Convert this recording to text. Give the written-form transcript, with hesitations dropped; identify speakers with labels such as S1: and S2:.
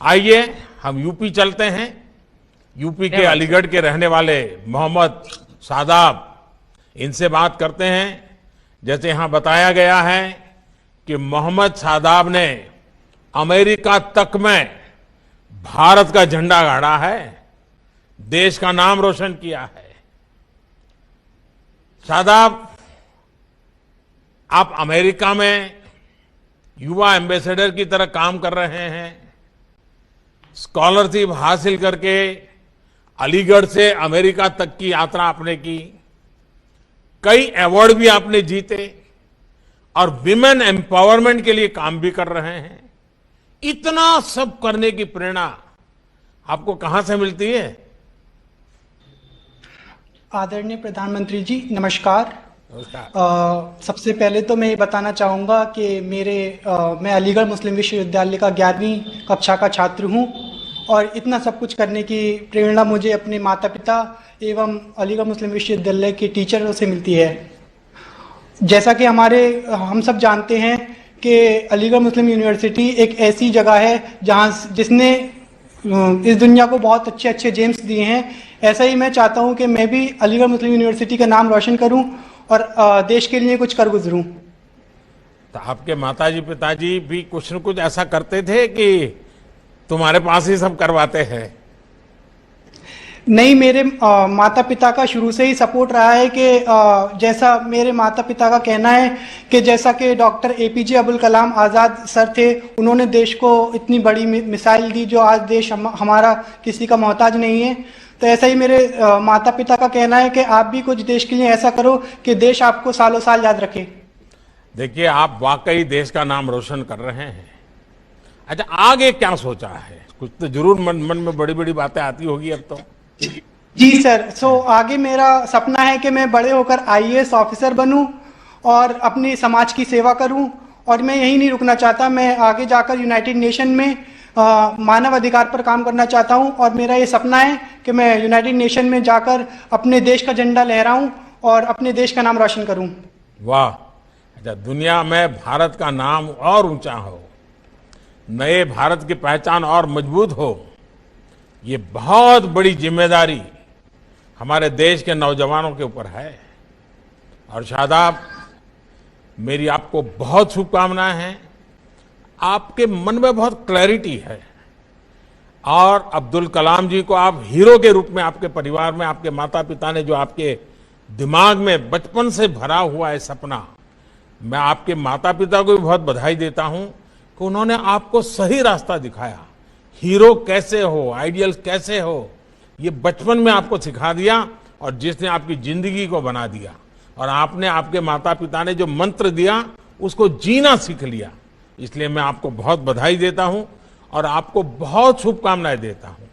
S1: आइए हम यूपी चलते हैं। यूपी के अलीगढ़ के रहने वाले मोहम्मद शादाब, इनसे बात करते हैं। जैसे यहां बताया गया है कि मोहम्मद शादाब ने अमेरिका तक में भारत का झंडा गाड़ा है, देश का नाम रोशन किया है। शादाब, आप अमेरिका में युवा एम्बेसडर की तरह काम कर रहे हैं। स्कॉलरशिप हासिल करके अलीगढ़ से अमेरिका तक की यात्रा आपने की, कई अवार्ड भी आपने जीते और विमेन एम्पावरमेंट के लिए काम भी कर रहे हैं। इतना सब करने की प्रेरणा आपको कहां से मिलती है?
S2: आदरणीय प्रधानमंत्री जी, नमस्कार। सबसे पहले तो मैं ये बताना चाहूँगा कि मैं अलीगढ़ मुस्लिम विश्वविद्यालय का 11वीं कक्षा का छात्र हूँ और इतना सब कुछ करने की प्रेरणा मुझे अपने माता पिता एवं अलीगढ़ मुस्लिम विश्वविद्यालय के टीचरों से मिलती है। जैसा कि हम सब जानते हैं कि अलीगढ़ मुस्लिम यूनिवर्सिटी एक ऐसी जगह है जिसने इस दुनिया को बहुत अच्छे अच्छे जेम्स दिए हैं। ऐसा ही मैं चाहता हूं कि मैं भी अलीगढ़ मुस्लिम यूनिवर्सिटी का नाम रोशन करूं और देश के लिए कुछ कर गुजरूं।
S1: तो आपके माताजी पिताजी भी कुछ न कुछ ऐसा करते थे कि तुम्हारे पास ही सब करवाते हैं?
S2: नहीं, मेरे माता पिता का शुरू से ही सपोर्ट रहा है कि जैसा मेरे माता पिता का कहना है कि जैसा कि doctor APJ Abdul Kalam Azad sir थे, उन्होंने देश को इतनी बड़ी मिसाइल दी जो आज देश हमारा किसी का मोहताज नहीं है। तो ऐसा ही मेरे माता पिता का कहना है कि आप भी कुछ देश के लिए ऐसा करो कि देश आपको सालों साल याद रखे।
S1: देखिए, आप वाकई देश का नाम रोशन कर रहे हैं। अच्छा, आगे क्या सोचा है? कुछ तो जरूर मन में बड़ी बड़ी बातें आती होगी अब तो।
S2: जी सर, आगे मेरा सपना है कि मैं बड़े होकर आईएएस ऑफिसर बनूं और अपनी समाज की सेवा करूं। और मैं यही नहीं रुकना चाहता, मैं आगे जाकर यूनाइटेड नेशन में मानव अधिकार पर काम करना चाहता हूं। और मेरा ये सपना है कि मैं यूनाइटेड नेशन में जाकर अपने देश का झंडा लहराऊं और अपने देश का नाम रोशन करूं।
S1: वाह! अच्छा, दुनिया में भारत का नाम और ऊंचा हो, नए भारत की पहचान और मजबूत हो, ये बहुत बड़ी जिम्मेदारी हमारे देश के नौजवानों के ऊपर है। और शादाब, मेरी आपको बहुत शुभकामनाएं हैं। आपके मन में बहुत क्लैरिटी है और अब्दुल कलाम जी को आप हीरो के रूप में आपके परिवार में आपके माता पिता ने जो आपके दिमाग में बचपन से भरा हुआ है सपना, मैं आपके माता पिता को भी बहुत बधाई देता हूं कि उन्होंने आपको सही रास्ता दिखाया। हीरो कैसे हो, आइडियल कैसे हो, ये बचपन में आपको सिखा दिया और जिसने आपकी जिंदगी को बना दिया। और आपने, आपके माता पिता ने जो मंत्र दिया उसको जीना सीख लिया। इसलिए मैं आपको बहुत बधाई देता हूं और आपको बहुत शुभकामनाएं देता हूं।